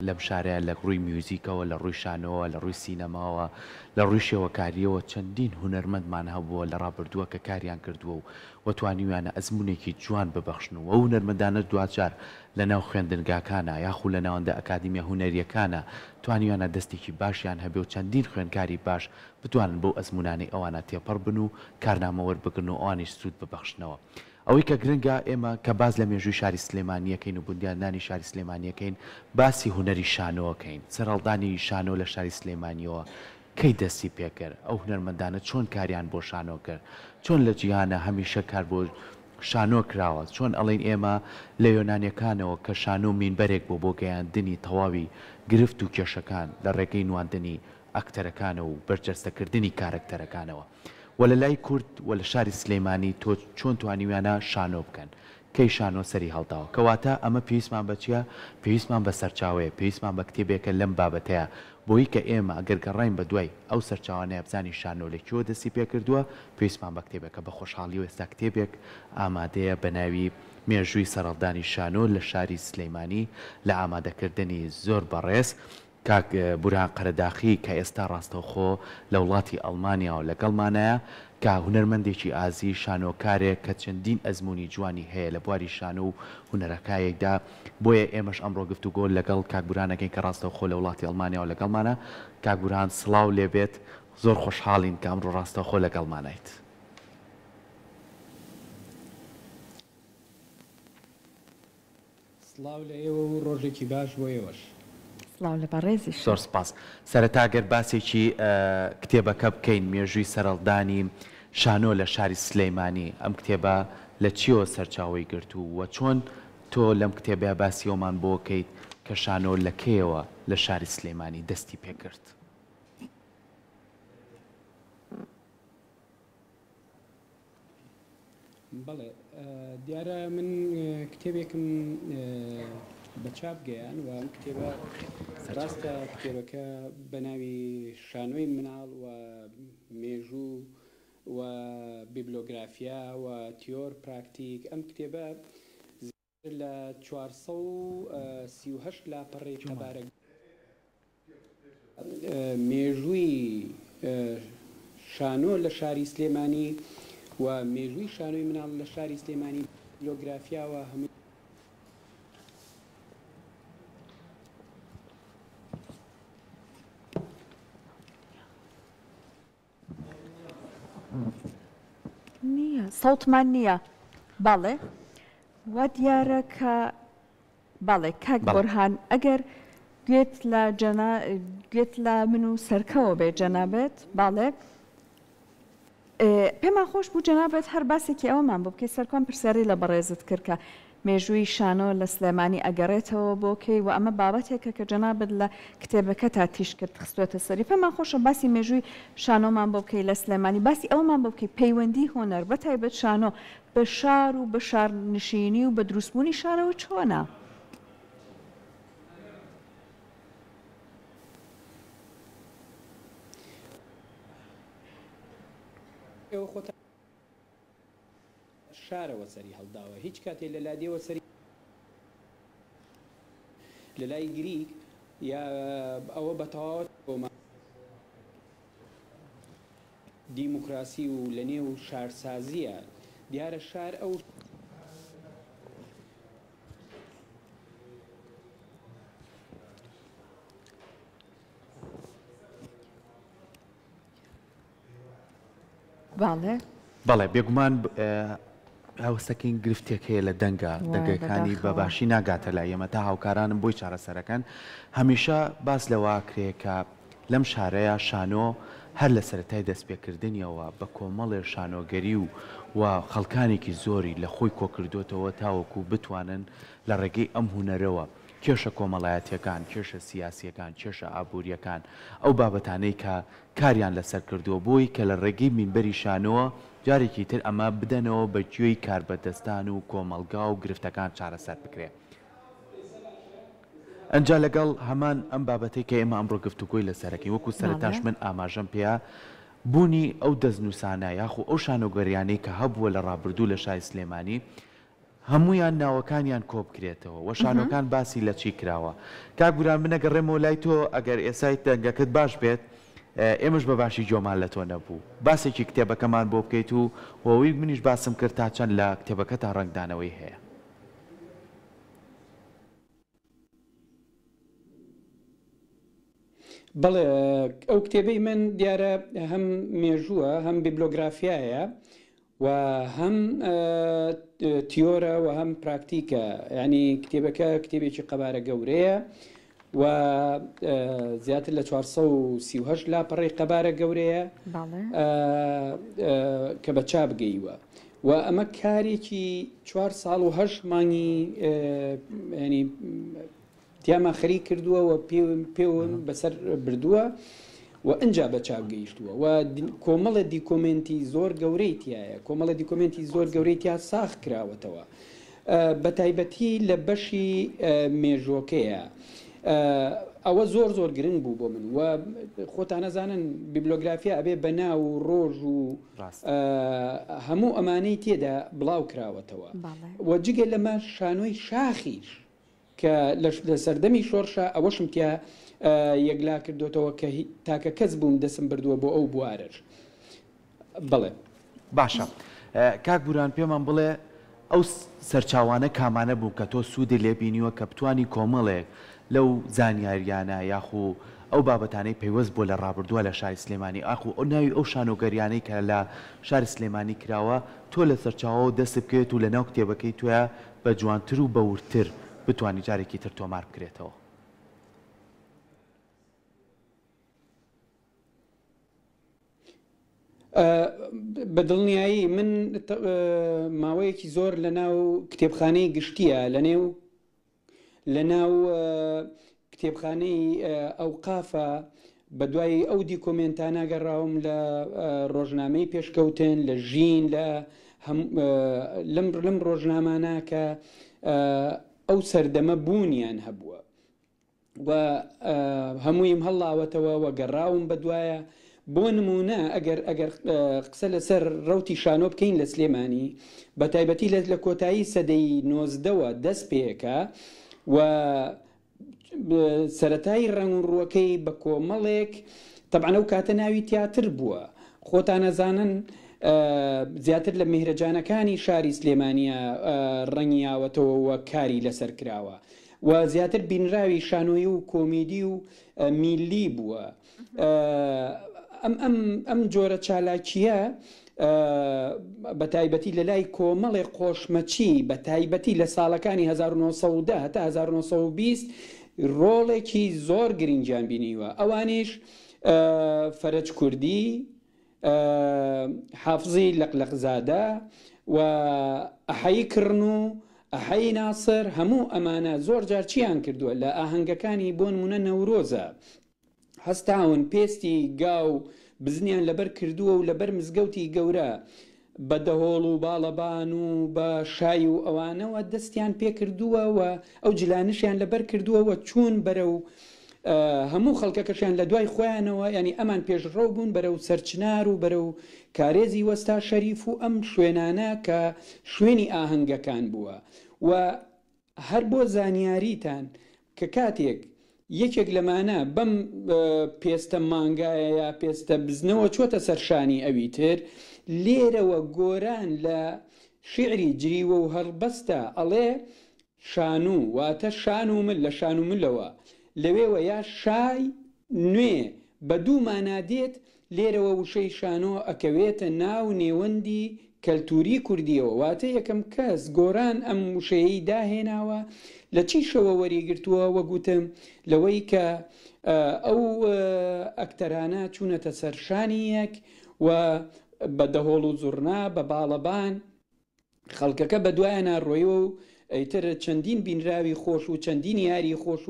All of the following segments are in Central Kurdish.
لەم شارەیە لە ڕووی میوزیکەوە لە ڕووی شانەوە لە ڕووی سینەماوە لە ڕووی شێوەکاریەوە چەندین هونەرمەندمان هەبووە لە ڕابردووە کە کاریان کردووە و توانیویانە ئەزمونێکی جوان ببەخشن و هونەرمەندانە دوجار لە ناو خوێندنگاکانە یاخو لە ناوەندە ئەکادیمیە هونەریەکانە توانیویانە دەستێکی باشیان هەبێ و چەندین خوێندکاری باش بتوانن بۆ ئەزمونانی ئەوانە تێپەڕ بن و کارنامەوە بگرن و ئەوانیش سوود ببەخشنەوە. ئەوەی کە گرنگە ئێمە کە باز لە مێژووی شاری سلێمانیەکەین و بوندیاندانی شاری سلێمانیەکەین باسی هونەری شانۆەکەین سەرهەڵدانی شانۆ لە شاری سلێمانیەوە کەی دەستی پێکرد ئەو هونەرمەندانە چۆن کاریان بۆ شانۆ کرد چۆن لە جیهانە هەمیشە کار بۆ شانۆ کراوە چۆن ئەڵێن ئێمە لە یۆنانیەکانەوە کە شانۆ مینبەرێک بۆ گەیاندنی تەواوی گرفت و کێشەکان لە ڕێگەی نواندنی ئەکتەرەکانە و بەرجەستەکردنی کارکتەرەکانەوە و لە لای کورد و لە شاری سلێمانی تۆ چۆن توانیویانە شانۆ بکەن کەی شانۆ سەری هەڵداوە کەواتە ئەمە پێویستمان بە چیە پێویستمان بە سەرچاوەیە پێویستمان بە کتێبێکە لەم بابەتەیە بۆی کە ئێمە ئەگەر گەڕین بە دوای ئەو سەرچاوانەیە بزانی شانۆ لەکوێوە دەستی پێکردووە پێویستمان بە کتێبێکە بە خۆشحاڵی و ئێستا کتێبێک ئامادەیە بە ناوی مێژووی سەرهەڵدانی شانۆ لە شاری سلێمانی لە ئامادەکردنی زۆر بەڕێز کاک بورهان قەرەداخی کە ئێستا ڕاستەوخۆ لە وڵاتی ئەڵمانیا و لەگەڵمانایە کە هونەرمەندێکی ئازی شانۆکارێک کە چەندین ئەزمموی جوانی هەیە لە بواری شانۆ و هونەرەکایەکدا بۆیە ئێمەش ئەمڕۆ گفتوگۆ لەگەڵ کاکبورانەکەین کە ڕاستەوخۆ لە وڵاتی ئەڵمانیا و لەگەڵمانە کاکبوران سڵاو لێبێت زۆر خۆشحاڵین کە ئەمڕۆ ڕاستەوخۆ لەگەڵمانیت. سڵاو لە ئێوە و ڕۆژێکی باش بۆ ئێوەش. سڵاو لە بەڕێزی زۆر سپاس. سەرەتا گەر باسێکی کتێبەکە بکەین مێژووی سەرهەڵدانی شانۆ لە شاری سلەیمانی ئەم کتێبە لە چیەوە سەرچاوی گرت و چۆن تۆ لەم کتێبە باسی ئەومان بۆ بکەیت کە شانۆ لەکەیەوە لە شاری سلێمانی دەستی پێکرد. بەڵێ دیارە من کتێبێکم بەچاپ گەیان و ئەم کتێبە ڕاستە کتێبەکە بە ناوی شانۆی مناڵ و مێژوو و بیبلۆگرافیا و تیۆر پراکتیک ئەم کتێبە لە 438 لاپەڕێک لەبارە مێژووی شانۆ لە شاری سلێمانی و مێژووی شانۆی مناڵ لە شاری سلێمانی بیبلۆگرافیا و هەموو نییە سەوتمان نییە باڵێ وا دیارە کە باڵێ کاک بۆرهان ئەگەر گوێت لە من و سەرکەوە بێ جەنابێت باڵێ پێمان خۆش بوو جەنابێت هەر باسێکی ئەوەمان بۆ بکەی سەرکۆم پرسیاری لە بەڕێزت کرد کە مێژووی شانۆ لە سلێمانی ئەگەڕێتەوە بۆکەی و ئەمە بابەتێکە کە جەنابێت لە کتێبەکە تا تیش کرد خستوێتە سەری پێمان خۆشە باسی مێژووی شانۆمان بۆ بکەی لە سلێمانی باسی ئەومان بۆ بکەی پەیوەندی هۆنەر بەتایبەت شانۆ بە شار و بە شارنشینی و بە دروستبوونی شارەوە چۆنە؟ ئێوە خۆتان شارەوە سەری هەڵداوە هیچ کاتێ لە لادێوە سەری لە لای گریک یا ئەوە بەتەواوەت دیموکراسی و لە نێو شارسازیە دیارە شار ئەو باڵێ بەڵێ بێگومان هاوسەکەین گرفتێک هەیە لە دەنگەکانی بەباشی ناگاتە لای ئێمە تا هاوکارانم بۆی چارەسەرەکەن هەمیشە باس لەوا کرێکە لەم شارەیە شانۆ هەر لە سەرەتای دەستپێکردنیەوە بە کۆمەڵێ شانۆگەری و خەڵکانێکی زۆری لە خۆی کۆکردوێتەوە تاوەکو بتوانن لە ڕێگەی ئەم هونەرەوە کێشە کۆمەڵایەتیەکان کێشە سیاسیەکان کێشە ئابوووریەکان ئەو بابەتانەی کە کاریان لەسەر کردووە بۆی کە لە ڕێگەی مینبەری شانۆوە جارێکی تر ئەمە بدەنەوە بە گوێی کاربەدەستان و کۆمەلگا و گرفتەکان چارەسەر بکرێت. ئەنجا لەگەڵ هەمان ئەم بابەتەی کە ئێمە ئەمڕۆ گفتوگۆی لەسەرەکەی وەکو سەرەتاش من ئاماژەم پێیا بوونی ئەو دەستنووسانە یاخو ئەو شانۆگەریانەی کە هەبووە لە ڕابردوو لە شای سلێمانی هەمویان ناوەکانیان کۆ بکرێتەوە و شانۆکان باسی لە چی کراوە. کاک بوران منەگەڕێمەوە لای تۆ ئەگەر ئێسای دەنگەکەت باش بێت ئێمەش بە باشی جۆمان لە تۆ نەبوو باسێکی کتێبەکەمان بۆ بکەیت و هۆوی منیش باسم کرد تا چەند لە کتێبەکە تا ڕنگدانەوەی هەیە. بەڵێ ئەو کتێبەی من دیارە هەم مێژووە هەم بیبلۆگرافیایە و هەم تیۆرە و هەم پراکتیکە، ینی کتێبەکە کتێبێکی قەبارە گەورەیە و زیاتر لە 438 لاپەڕی قەبارە گەورەیە کە بە چا بگەیوە و ئەمە کارێکی 4 ساڵ و 8 مانگی ینی تیاما خەری کردووە و پێوم بەسەر بردووە و ئەنجا بە چاو گەیشتووە و کۆمەڵە دیکۆمنتی زۆر گەورەی تایە، کۆمەڵە دیکۆمنتی زۆر گەورەی تیا ساخ کراوەتەوە بە تایبەتی لە بەشی مێژۆکەیە. ئەوە زۆر گرنگ بوو بۆ من و خۆتان نەزانن بیبلۆگرافیا ئەبێ بە ناو و ڕۆژ و هەموو ئەمانەی تێدا بڵاو کراوەتەوە و جگە لەمە شانۆی شاخیش کە لە سەردەمی شۆڕشە ئەوەشم تیا یەکلا کردوتەوە کە تاکە کەس بووم دەسم بردووە بۆ ئەو بوارش. بڵێ باشە کاک بوران پێمان بڵێ ئەو سەرچاوانە کامانە بوو کە تۆ سوودی لێبینیوە کە بتانی کۆمەڵێک لەو زانیاریانە یاخو ئەو بابەتانەی پەیوەست بۆ لە ڕابردووە لە شاری سلێمانی ئاخو ئەو ناوی ئەو شانۆگەریانەی کە لە شاری سلێمانی کراوە تۆ لە سەرچاوە دەست بکەوێت و لە ناو کتێبەکەی توە بە جوانتر و بەورتر بتوانانی جارێکی تر تۆمار بکرێتەوە. بەدڵنیایی من ماوەیەکی زۆر لە ناو کتێبخانەی گشتیە لە ناو کتێبخانەی ئەوقافە بە دوای ئەو دیکۆمنتانە گەڕاوم لە ڕۆژنامەی پێشکەوتن لە ژین لەم ڕۆژنامانە کە ئەو سەردەمە بوونیان هەبووە و هەموویم هەڵاوەتەوە و گەڕاوم بە دوایە. بۆ نمونە ئەگەر قسە لەسەر ڕەوتی شانۆ بکەین لە سلێمانی بە تایبەتی لە کۆتایی سەدەی 19ەوە دەست پێەکە و سەرەتایی ڕەنگڕووەکەی بە کۆمەڵێک تەبعەن ئەو کاتە ناوی تیاتر بووە. خۆتان نەزانن زیاتر لە میهرەجانەکانی شاری سلێمانیە ڕەنگیاوەتەوە و کاری لەسەر کراوە و زیاتر بینراوی شانۆیی و کۆمیدی و میلی بووە. ئەم جۆرە چالاکیە بە تایبەتی لە لای کۆمەڵی خۆشمەچی بە تایبەتی لە ساڵەکانی 1910 تا 1920 ڕۆڵێکی زۆر گرنگیان بینیوە. ئەوانیش فەرەج کوردی، حافزی لەقلەقزادە و ئەحەی کڕن و ئەحەی ناسر هەموو ئەمانە زۆر جار چیان کردووە لە ئاهەنگەکانی بۆ نمونە نەورۆزە هەستاون پێستی گاو بزنیان لەبەر کردووە و لەبەر مزگەوتی گەورە بە دەهۆڵ و باڵەبان و بە شای و ئەوانەوە دەستیان پێ کردووە و ئەو جلانشیان لەبەر کردووەوە چوون بەرە و هەموو خەڵکەکەشیان لە دوای خۆیانەوە ینی ئەمان پێشڕەو بوون بەرە و سەرچنار و بەرە و کارێزی وەستا شەریف و ئەم شوێنانە کە شوێنی ئاهەنگەکان بووە و هەر بۆ زانیاریتان کە کاتێک یەکێک لەمانە بەم پێستە مانگایە یا پێستە بزنەوە چۆتە سەرشانی ئەوی تر لێرەوە گۆران لە شعری جریوە و هەڵبەستە ئەڵێ شانوو واتە شان و مل لە شان و ملەوە لەوێوە یا شای نوێ بە دوو مانادێت لێرەوە وشەی شانۆ ئەکەوێتە ناو نێوەندی کەلتوری کوردیەوە واتە یەکەم کەس گۆران ئەم وشەیەی داهێناوە لە چیشەوە وەریگرتووە وەگوتم لەوەی کە ئەو ئەکتەرانە چوونەتە سەرشانی یەک و بە دەهۆڵ و زوڕنا بە باڵەبان خەڵکەکە بە دوایانە ڕۆیەوە و ئەیتر چەندین بینراوی خۆش و چەندین یاری خۆش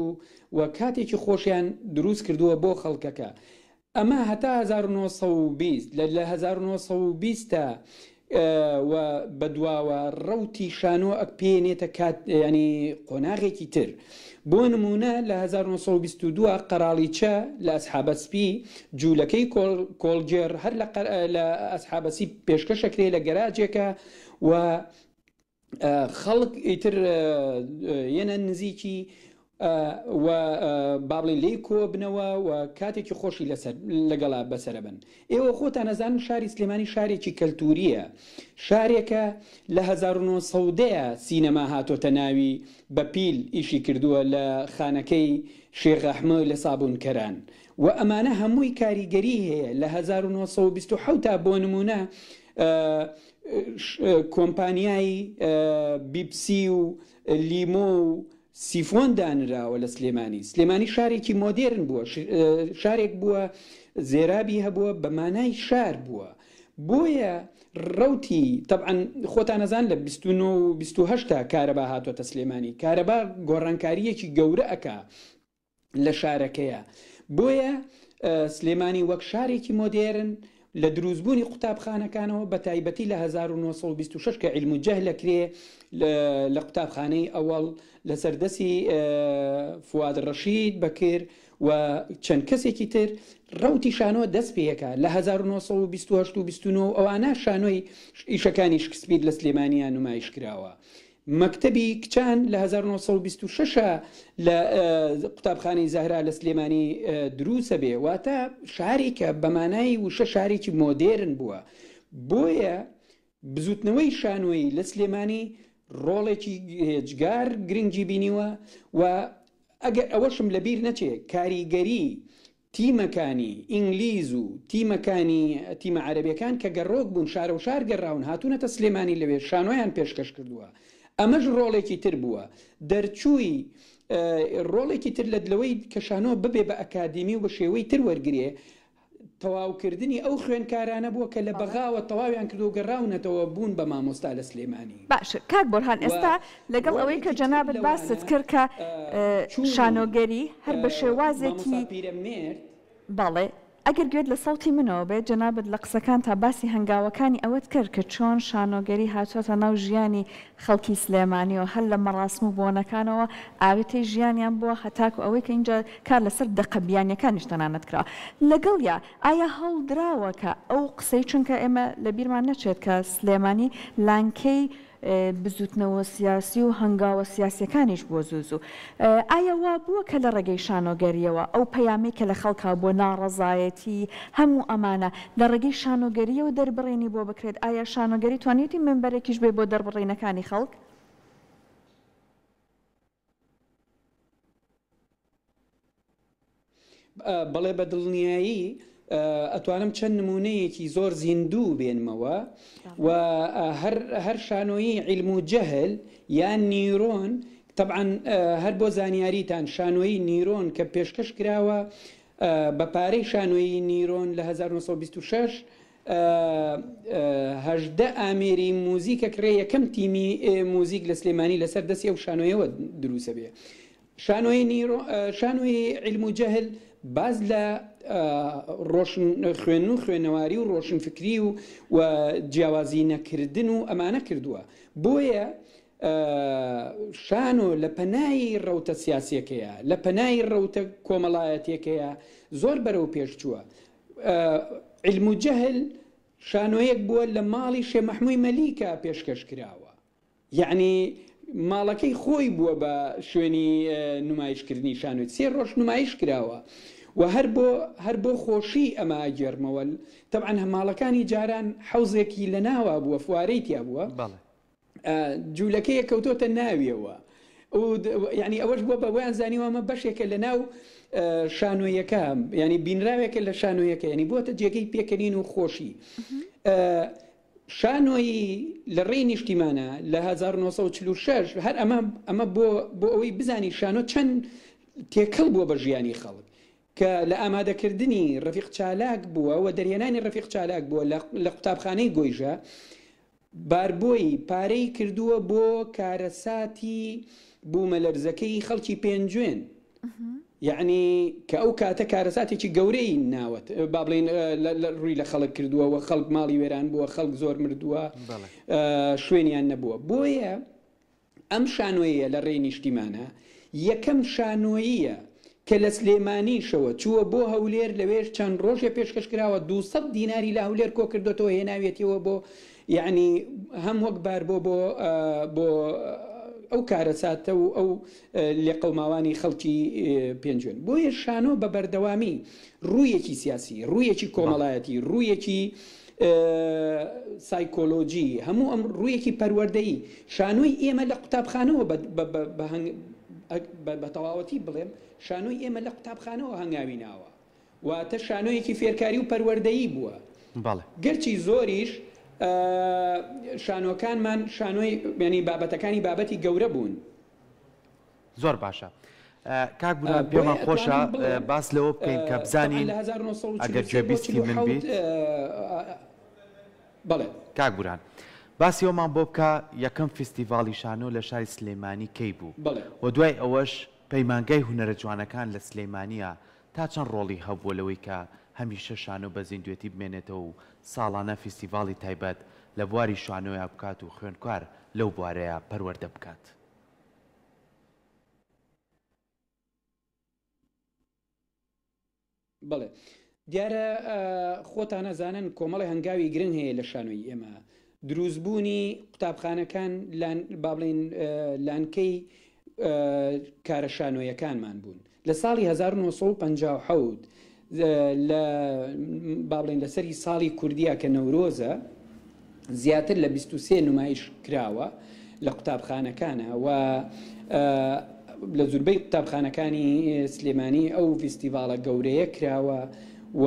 و کاتێکی خۆشیان دروست کردووە بۆ خەڵکەکە. ئەمە هەتا 1920 لە 1920 تا و بەدواوە ڕەوتی شانۆ ئەپێنێتە کات ینی قۆناغێکی تر. بۆ نمونە لە 1922 قەراڵیچە لە ئەسحابەسپی جوولەکەی کۆڵجێر هەر لە ئەسحابەسی پێشکەشەکرێ لە گەراجێکە و خەڵک ئیتر یەنە نزیکی و باڵی لی کۆ بنەوە و کاتێکی خۆشی لەگەڵا بەسرە بن. ئێوە خۆتان نەزانن شاری سلێمانی شارێکی کەلتوریە، شارێکە لە 1970 سینەما هاتۆتە ناوی بەپیل ئیشی کردووە لە خانەکەی شێخ ئەحمەد لە سابوونکەران و ئەمانە هەمووی کاریگەری هەیە لە 1927 بۆ نمونە کۆمپانیای بیبسی و لیمۆ و سیفۆن دانراوە لە سلێمانی شارێکی مۆدێرن بووە، شارێک بووە زێرابی هەبووە بە مانای شار بووە. بۆیە ڕوتی طبعاً خۆتان نەزان لە 29 کارەبا هاتوۆتە سلێمانی، کارەبا گۆڕانکاریەکی گەورە ئەکا لە شارەکەیە. بۆیە سلێمانی وەک شارێکی مۆدێرن لە دروستبوونی قوتابخانەکانەوە بە تایبەتی لە 1926 کە عیلم و جەهل لەکرێ لە قوتابخانەی ئەوەڵ لە سەردەسی فواد ڕەشید بەکرد و چەند کەسێکی تر ڕوتی شانۆ دەست پێیەکە لە 1928 و 29 ئەوانە شانۆی ئیشەکانی شکسپیر لە سلێمانیان نمایش کراوە. مەکتەبی کچان لە 1926 لە قوتابخانەی زەهرا لە سلێمانی دروسە بێ، واتە شارێکە بەمانایی وشە شارێکی مۆدێرن بووە. بۆیە بزوتنەوەی شانۆی لە سلێمانی ڕۆڵێکی هێجگار گرنگی بینیوە و ئەگەر ئەوەشم لەبیر نەچێت کاریگەری تیمەکانی ئینگلیز و تیمە عەرەبیەکان کە گەڕۆک بوون شارە و شار گەڕاون هاتوونەتە سلێمانی لەوێ شانۆیان پێشکەش کردووە. ئەمەش ڕۆڵێکی تر بووە، دەرچووی ڕۆڵێکی تر لە دلەوەی کە شانۆ ببێ بە ئەکادمی و بە شێوەی تر وەرگێ تەواوکردنی ئەو خوێنکارانە بووە کە لە بەغاوە تەواویان کردو و گەڕاونەتەوە بوون بە مامۆستا لە سلێمانی. باش کاک بۆرهان ئێستا لەگەڵ ئەوەی کە جەنابەت باست کرد کە شانۆگەری هەر بە شێوازێکی بەڵێ ئەگەر گوێت لە سەڵتی منەوە بێت جەنابەت لە قسەکان تا باسی هەنگاوەکانی ئەوەت کرد کە چۆن شانۆگەری هاتوۆتە ناو ژیانی خەڵکی سلێمانی و هەر لە مەڕاسم و بۆنەکانەوە ئاوێتەی ژیانیان بووە هەتاکو ئەوەی کە اینجا کار لەسەر دەقەبیانیەکانیش تەنانەت کرا لەگەڵ یا ئایا هەڵدراوە کە ئەو قسەی چونکە ئێمە لە بیرمان نەچێت کە سلێمانی لانکەی بزوتنەوە سیاسی و هەنگاوە سیاسیەکانیش بۆ زووزوو. ئایا وا بووە کە لە ڕێگەی شانۆگەریەوە ئەو پەیامی کە لە خەڵکا بۆ ناڕەزایەتی هەموو ئەمانە لە ڕێگەی شانۆگەریەوە دەربڕێنی بۆ بکرێت؟ ئایا شانۆگەری توانێتی منبەرێکیش بێ بۆ دەربڕێنەکانی خەڵک؟ بەڵێ بە دڵنیایی ئەتوانم چەند نمونەیەکی زۆر زیندوو بێنمەوە و هەر شانۆیی عیلم و جەهل یان نیرۆن طبعاً هەر بۆ زانیاریتان شانۆیی نیرۆن کە پێشکەش کراوە بە پارەی شانۆیی نیرۆن لە 1926 هەژدە ئامێری موزیکە کرێ یەکەم تیمی موزیک لە سلێمانی لەسەر دەستی ئەو شانۆیەوە دروسە بێ. شانۆی عیلم و جەهل باز لە خوێن و خوێنەواری و ڕۆشنفکری و جیاوازی نەکردن و ئەمانە کردووە. بۆیە شانۆ لە پەنای ڕەوتە سیاسیەکەیە لە پەنای ڕەوتە کۆمەڵایەتێکەیە زۆر بەرەو پێشچووە. عیلم و جەهل شانۆیەک بووە لە ماڵی شێ مەحمووی مەلیکە پێشکەش کراوە، یعنی ماڵەکەی خۆی بووە بە شوێنی نمایشکردنی شانۆی 3 ڕۆژ نمایش کراوە و هەر بۆ خۆشی ئەمە ئەگەرمەوە. طبعاً ماڵەکانی جاران حەوزێکی لە ناوە بووە فوارەی تیا بووە جوولەکەیە کەوتۆتە ناویەوە یعنی ئەوەش بووە بە ویان زانیوە ئەمە بەشێکە لە ناو شانۆیەکە ینی بینراوێکە لە شانۆیەکە ینی بۆتە جێگەی پێکەنین و خۆشی. شانۆی لە ڕێی نیشتیمانە لە 1946 هەر ئەمە بۆ ئەوەی بزانی شانۆ چەند تێکەڵ بووە بە ژیانی خەڵک کە لە ئامادەکردنی ڕەفیق چالاک بووە و دەریێنانی ڕەفیق چالاک بووە لە قوتابخانەی گۆیژە باربۆی پارەی کردووە بۆ کارەساتی بوومەلەرزەکەی خەڵکی پێنجوێن، یعنی کە ئەو کاتە کارەساتێکی گەورەی ناوەت با بڵێن ڕووی لە خەڵک کردووە و خەڵک ماڵی وێران بووە، خەڵک زۆر مردووە، شوێنیان نەبووە. بۆیە ئەم شانۆیە لە ڕێی نیشتیمانە یەکەم شانۆییە کە لە سلێمانیشەوە چووە بۆ هەولێر لەوێش چەند ڕۆژێ پێشکەش کراوە 200 دیناری لە هەولێر کۆ کردوێتەوە هێناوێتەوە بۆ یعنی هەم وەک بار بۆ ئەو کارەساتە و ئەو لێ قەوماوانی خەڵکی پێنجوێن. بۆیە شانۆ بە بەردەوامی ڕوویەکی سیاسی، ڕوویەکی کۆمەڵایەتی، ڕوویەکی سایکۆلۆجی، هەموو ئەم ڕوویەکی پەروەردەیی شانۆی ئێمە لە قوتابخانەوە بە تەواوەتی بڵێم شانۆی ئێمە لە قوتابخانەوە هەنگاوی ناوە، واتە شانۆیەکی فێرکاری و پەروەردەیی بووە. گەرچی زۆریش شانۆکانمان شانۆی ینی بابەتەکانی بابەتی گەورە بوون. زۆر باشە. کاک بوران پێمان خۆشە باس لەوە بکەین کە بزانین ئەگەر گوێبیستی من بیت. بەڵێ کاک بوران باسی ئەومان بۆ بکە یەکەم فستیڤاڵی شانۆ لە شاری سلێمانی کەی بوو و دوای ئەوەش پەیمانگای هونەرە جوانەکان لە سلێمانیە تا چەند ڕۆڵی هەبووە لەوەی کە هەمیشە شانۆ بە زیندوێتی بمێنێتەوە و ساڵانە فستیڤاڵی تایبەت لە بواری شانۆیە بکات و خوێندکار لەو بوارەیە پەروەردە بکات. بڵێ دیارە خۆتان نەزانن کۆمەڵی هەنگاوی گرنگ هەیە لە شانۆی ئێمە. دروستبوونی قوتابخانەکان با بڵێن لانکەی کارە شانۆیەکانمان بوون. لە ساڵی 1950 با بڵێن لەسەری ساڵی کوردیا کە نەورۆزە زیاتر لە 23 نمایش کراوە لە قوتابخانەکانە و لە زوربەی قوتابخانەکانی سلێمانی ئەو فستیڤاڵە گەورەیە کراوە و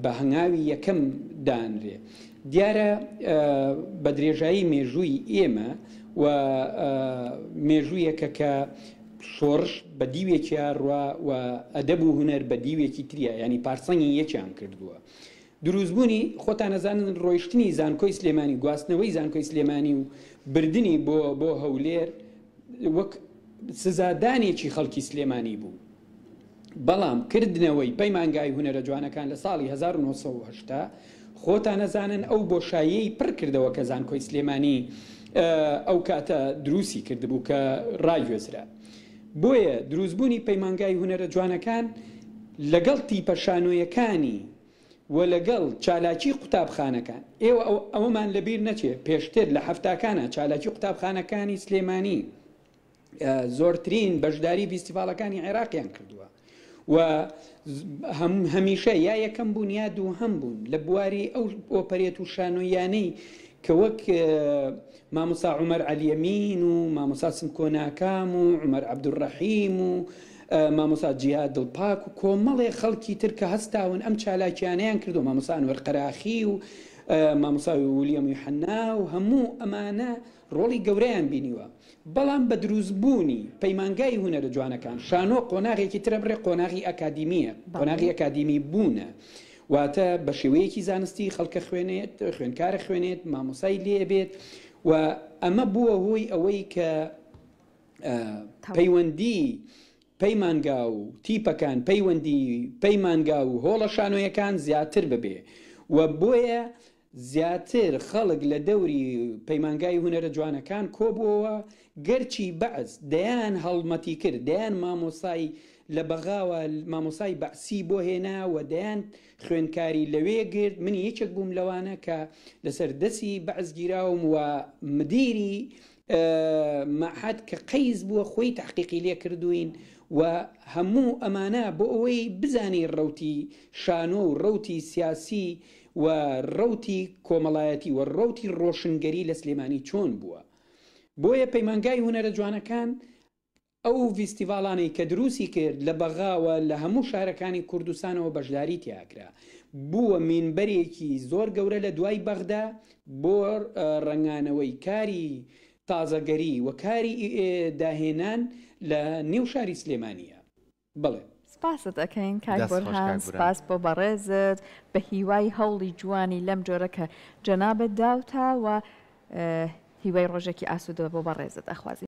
بە هەنگاوی یەکەم دانرێ. دیارە بە درێژایی مێژووی ئێمە و مێژوویەکە کە شۆڕش بە دیوێکی ڕوا و ئەدەب و هونەر بە دیوێکی تریە، ینی پارسەنگی یەکیان کردووە. دروستبوونی خۆتان نەزانن ڕۆیشتنی زانکۆی سلێمانی، گواستنەوەی زانکۆی سلێمانی و بردننی بۆ هەولێر وەک سزادانێکی خەڵکی سلێمانی بوو. بەڵام کردنەوەی پەیمانگای هونەرە جوانەکان لە ساڵی 1970 خۆتان نەزانن ئەو بۆشاییەی پڕ کردەوە کە زانکۆی سلێمانی ئەو کاتە دروستی کردبوو کە ڕایگوێزرا. بۆیە دروستبوونی پەیمانگای هونەرە جوانەکان لەگەڵ تیپە شانۆیەکانی و لەگەڵ چالاکی قوتابخانەکان ئێوە ئەوەمان لەبیر نەچێ پێشتر لە هەفتاکانە چالاکی قوتابخانەکانی سلێمانی زۆرترین بەشداری فستیڤاڵەکانی عێراقیان کردووە و هەمیشە یا یەکەم بوون یا دووهەم بوون لە بواری ئەو ئۆپەرێت و شانۆیانەی کە وەک مامۆستا عومەر عەلیەمین و مامۆستا سمکۆناکام و عومەر عەبدوڕەحیم و مامۆستا جیهاد دڵپاک و کۆمەڵێ خەڵکی تر کە هەستاون ئەم چالاکیانەیان کردو، مامۆستا ئەنوەر قەراخی و مامۆستا ویلیەم یوحەنا و هەموو ئەمانە ڕۆڵی گەورەیان بینیوە. بەڵام بە دروستبوونی پەیمانگای هونەرە جوانەکان شانۆ قۆناغێکی ترە بڕێ قۆناغی ئەکادیمیە، قۆناغی ئەکادیمی بوونە، واتە بە شێوەیەکی زانستی خەڵکە خوێنێت، خوێنکارە خوێنێت، مامۆسای لێبێت و ئەمە بووە هۆی ئەوەی کە پەیوەندی پەیمانگا و تیپەکان پەیمانگا و هۆڵە شانۆیەکان زیاتر ببێ و بۆیە زیاتر خەڵک لە دەوری پەیمانگای هونەرە جوانەکان کۆبووەوە. گەرچی بەعز دەیان هەڵمەتی کرد، دەیان مامۆسای لە بەغاوە مامۆسای بەعسی بۆ هێنا و دەیان خوێنکاری لەوێ گرت. من یەکێک بووم لەوانە کە لەسەر دەستی بەعز گیراوم و مدیری مەعهەد کە قەیز بووە خۆی تحقیقی لێ کردوین و هەموو ئەمانە بۆ ئەوەی بزانی ڕەوتی شانۆ و ڕەوتی سیاسی و ڕەوتی کۆمەڵایەتی و ڕەوتی ڕۆشنگەری لە سلێمانی چۆن بووە. بۆیە پەیمانگای هونەرە جوانەکان ئەو فستیڤاڵانەی کە دروستی کرد لە بەغاوە لە هەموو شارەکانی کوردستانەوە بەشداری تیاکرا بووە مینبەرێکی زۆر گەورە لە دوای بەغدا بۆ ڕنگانەوەی کاری تازەگەری و کاری داهێنان لە نێو شاری سلێمانیە. بڵێ سپاست ئەەکەین کاک بۆرهان، سپاس بۆ بەڕێزت بە هیوای هەوڵی جوانی لەم جۆرە کە جەنابەت داوتە و هیوای ڕۆژێکی ئاسوودە بۆ بەڕێزت ئەخوازی.